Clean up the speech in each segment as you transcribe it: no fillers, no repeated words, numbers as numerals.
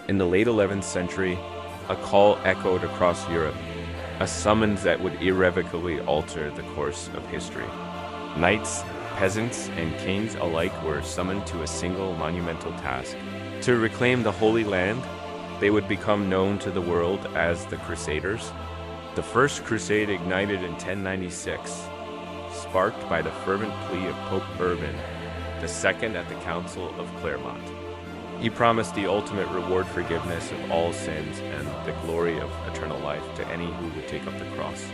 In the late 11th century, a call echoed across Europe, a summons that would irrevocably alter the course of history. Knights, peasants, and kings alike were summoned to a single monumental task. To reclaim the Holy Land, they would become known to the world as the Crusaders. The First Crusade ignited in 1096, sparked by the fervent plea of Pope Urban II at the Council of Clermont. He promised the ultimate reward, forgiveness of all sins and the glory of eternal life to any who would take up the cross.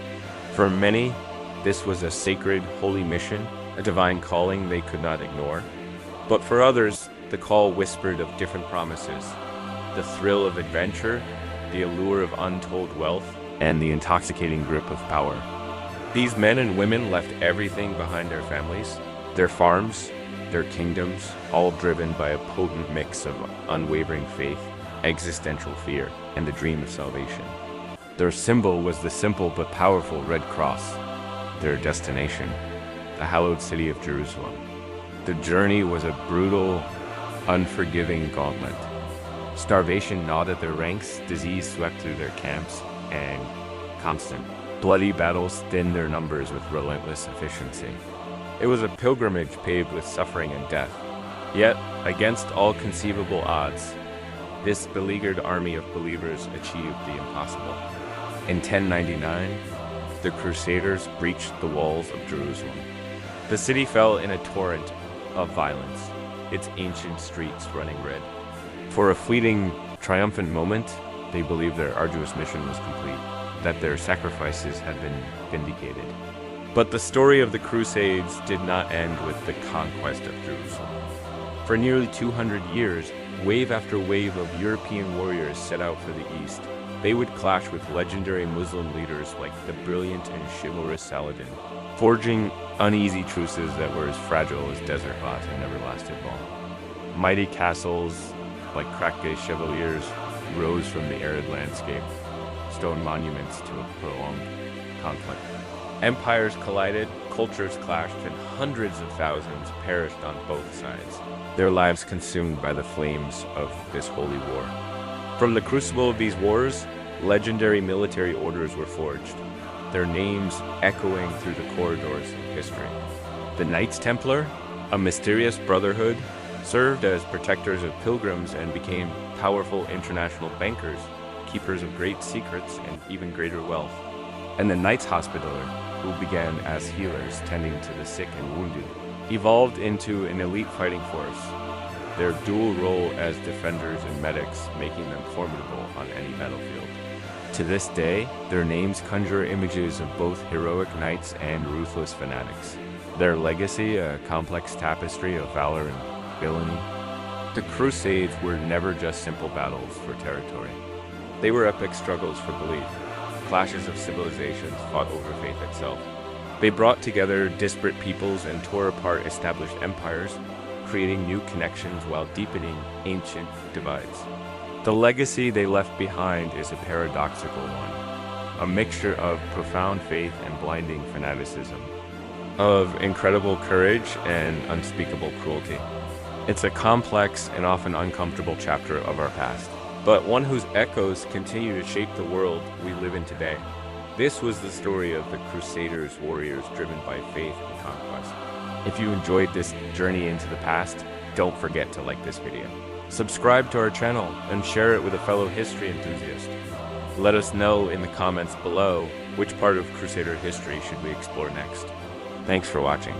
For many, this was a sacred, holy mission, a divine calling they could not ignore. But for others, the call whispered of different promises: the thrill of adventure, the allure of untold wealth, and the intoxicating grip of power. These men and women left everything behind: their families, their farms, their kingdoms, all driven by a potent mix of unwavering faith, existential fear, and the dream of salvation. Their symbol was the simple but powerful Red Cross. Their destination, the hallowed city of Jerusalem. The journey was a brutal, unforgiving gauntlet. Starvation gnawed at their ranks, disease swept through their camps, and constant, bloody battles thinned their numbers with relentless efficiency. It was a pilgrimage paved with suffering and death. Yet, against all conceivable odds, this beleaguered army of believers achieved the impossible. In 1099, the Crusaders breached the walls of Jerusalem. The city fell in a torrent of violence, its ancient streets running red. For a fleeting, triumphant moment, they believed their arduous mission was complete, that their sacrifices had been vindicated. But the story of the Crusades did not end with the conquest of Jerusalem. For nearly 200 years, wave after wave of European warriors set out for the east. They would clash with legendary Muslim leaders like the brilliant and chivalrous Saladin, forging uneasy truces that were as fragile as desert bots and never lasted long. Mighty castles like Crackgay Chevaliers rose from the arid landscape, stone monuments to a prolonged conflict. Empires collided, cultures clashed, and hundreds of thousands perished on both sides, their lives consumed by the flames of this holy war. From the crucible of these wars, legendary military orders were forged, their names echoing through the corridors of history. The Knights Templar, a mysterious brotherhood, served as protectors of pilgrims and became powerful international bankers, keepers of great secrets and even greater wealth. And the Knights Hospitaller, who began as healers tending to the sick and wounded, evolved into an elite fighting force, their dual role as defenders and medics making them formidable on any battlefield. To this day, their names conjure images of both heroic knights and ruthless fanatics. Their legacy, a complex tapestry of valor and villainy. The Crusades were never just simple battles for territory. They were epic struggles for belief, clashes of civilizations fought over faith itself. They brought together disparate peoples and tore apart established empires, creating new connections while deepening ancient divides. The legacy they left behind is a paradoxical one, a mixture of profound faith and blinding fanaticism, of incredible courage and unspeakable cruelty. It's a complex and often uncomfortable chapter of our past, but one whose echoes continue to shape the world we live in today. This was the story of the Crusaders, warriors driven by faith and conquest. If you enjoyed this journey into the past, don't forget to like this video. Subscribe to our channel and share it with a fellow history enthusiast. Let us know in the comments below which part of Crusader history should we explore next. Thanks for watching.